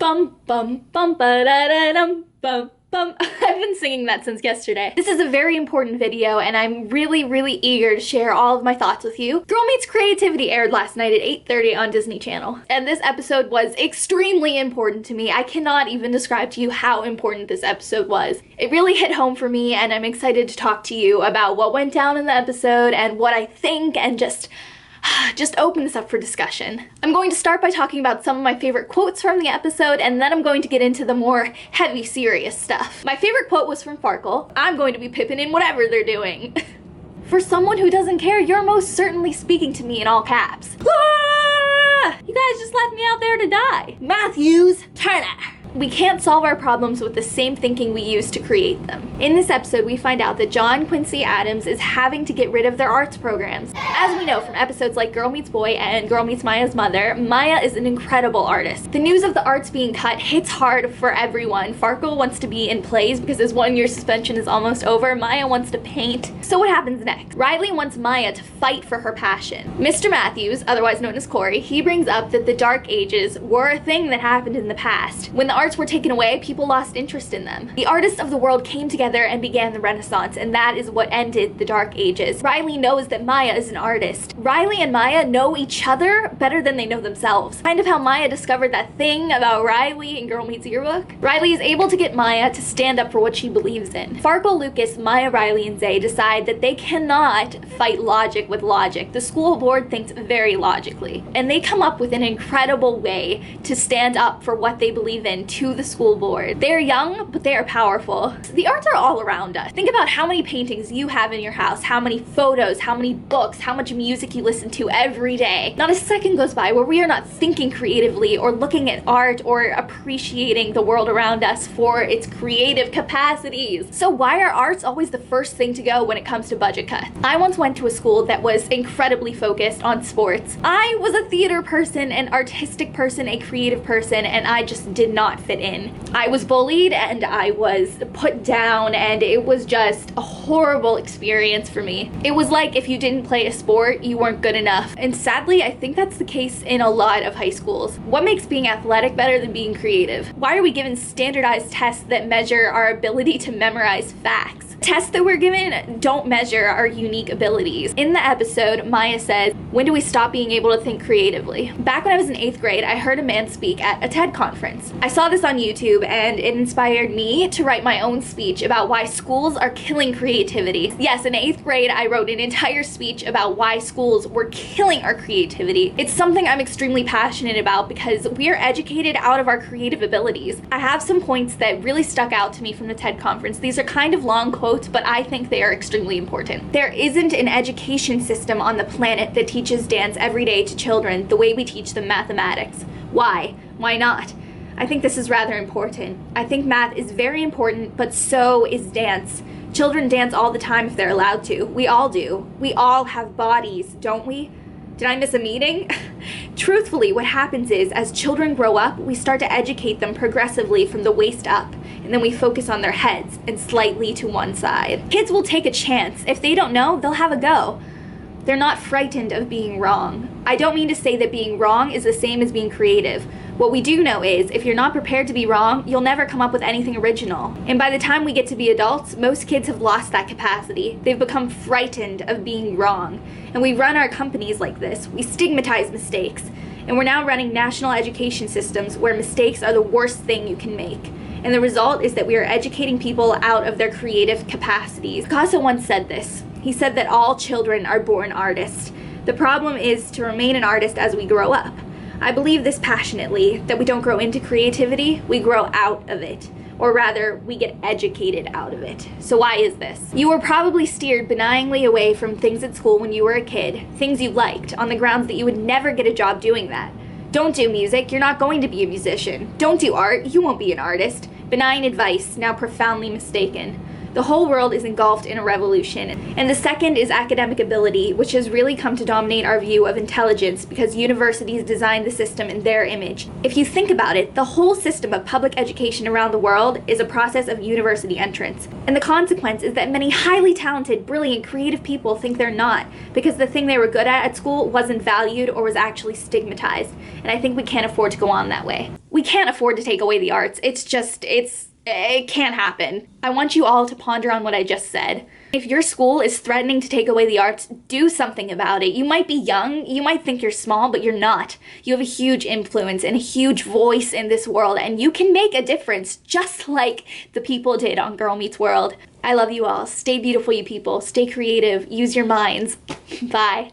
Bum bum bum ba da da dum bum bum. I've been singing that since yesterday. This is a very important video and I'm really eager to share all of my thoughts with you. Girl Meets Creativity aired last night at 8:30 on Disney Channel. And this episode was extremely important to me. I cannot even describe to you how important this episode was. It really hit home for me and I'm excited to talk to you about what went down in the episode and what I think and just open this up for discussion. I'm going to start by talking about some of my favorite quotes from the episode, and then I'm going to get into the more heavy, serious stuff. My favorite quote was from Farkle. I'm going to be pipping in whatever they're doing. For someone who doesn't care, you're most certainly speaking to me in all caps. Ah! You guys just left me out there to die. Matthews Turner. We can't solve our problems with the same thinking we use to create them. In this episode, we find out that John Quincy Adams is having to get rid of their arts programs. As we know from episodes like Girl Meets Boy and Girl Meets Maya's Mother, Maya is an incredible artist. The news of the arts being cut hits hard for everyone. Farkle wants to be in plays because his 1-year suspension is almost over. Maya wants to paint. So what happens next? Riley wants Maya to fight for her passion. Mr. Matthews, otherwise known as Corey, he brings up that the Dark Ages were a thing that happened in the past. When the arts were taken away, people lost interest in them. The artists of the world came together and began the Renaissance, and that is what ended the Dark Ages. Riley knows that Maya is an artist. Riley and Maya know each other better than they know themselves. Kind of how Maya discovered that thing about Riley in Girl Meets Yearbook. Riley is able to get Maya to stand up for what she believes in. Farkle, Lucas, Maya, Riley, and Zay decide that they cannot fight logic with logic. The school board thinks very logically, and they come up with an incredible way to stand up for what they believe in to the school board. They're young, but they are powerful. The arts are all around us. Think about how many paintings you have in your house, how many photos, how many books, how much music you listen to every day. Not a second goes by where we are not thinking creatively or looking at art or appreciating the world around us for its creative capacities. So why are arts always the first thing to go when it comes to budget cuts? I once went to a school that was incredibly focused on sports. I was a theater person, an artistic person, a creative person, and I just did not fit in. I was bullied and I was put down and it was just a horrible experience for me. It was like if you didn't play a sport, you weren't good enough. And sadly, I think that's the case in a lot of high schools. What makes being athletic better than being creative? Why are we given standardized tests that measure our ability to memorize facts? Tests that we're given don't measure our unique abilities. In the episode, Maya says, "When do we stop being able to think creatively?" Back when I was in 8th grade, I heard a man speak at a TED conference. I saw this on YouTube and it inspired me to write my own speech about why schools are killing creativity. Yes, in 8th grade, I wrote an entire speech about why schools were killing our creativity. It's something I'm extremely passionate about because we are educated out of our creative abilities. I have some points that really stuck out to me from the TED conference. These are kind of long quotes, but I think they are extremely important. There isn't an education system on the planet that teaches dance every day to children the way we teach them mathematics. Why? Why not? I think this is rather important. I think math is very important, but so is dance. Children dance all the time if they're allowed to. We all do. We all have bodies, don't we? Did I miss a meeting? Truthfully, what happens is, as children grow up, we start to educate them progressively from the waist up, and then we focus on their heads and slightly to one side. Kids will take a chance. If they don't know, they'll have a go. They're not frightened of being wrong. I don't mean to say that being wrong is the same as being creative. What we do know is, if you're not prepared to be wrong, you'll never come up with anything original. And by the time we get to be adults, most kids have lost that capacity. They've become frightened of being wrong. And we run our companies like this. We stigmatize mistakes. And we're now running national education systems where mistakes are the worst thing you can make. And the result is that we are educating people out of their creative capacities. Picasso once said this. He said that all children are born artists. The problem is to remain an artist as we grow up. I believe this passionately, that we don't grow into creativity, we grow out of it. Or rather, we get educated out of it. So why is this? You were probably steered benignly away from things at school when you were a kid, things you liked, on the grounds that you would never get a job doing that. Don't do music, you're not going to be a musician. Don't do art, you won't be an artist. Benign advice, now profoundly mistaken. The whole world is engulfed in a revolution. And the second is academic ability, which has really come to dominate our view of intelligence because universities design the system in their image. If you think about it, the whole system of public education around the world is a process of university entrance. And the consequence is that many highly talented, brilliant, creative people think they're not, because the thing they were good at school wasn't valued or was actually stigmatized. And I think we can't afford to go on that way. We can't afford to take away the arts. It can't happen. I want you all to ponder on what I just said. If your school is threatening to take away the arts, do something about it. You might be young, you might think you're small, but you're not. You have a huge influence and a huge voice in this world, and you can make a difference, just like the people did on Girl Meets World. I love you all. Stay beautiful, you people. Stay creative. Use your minds. Bye.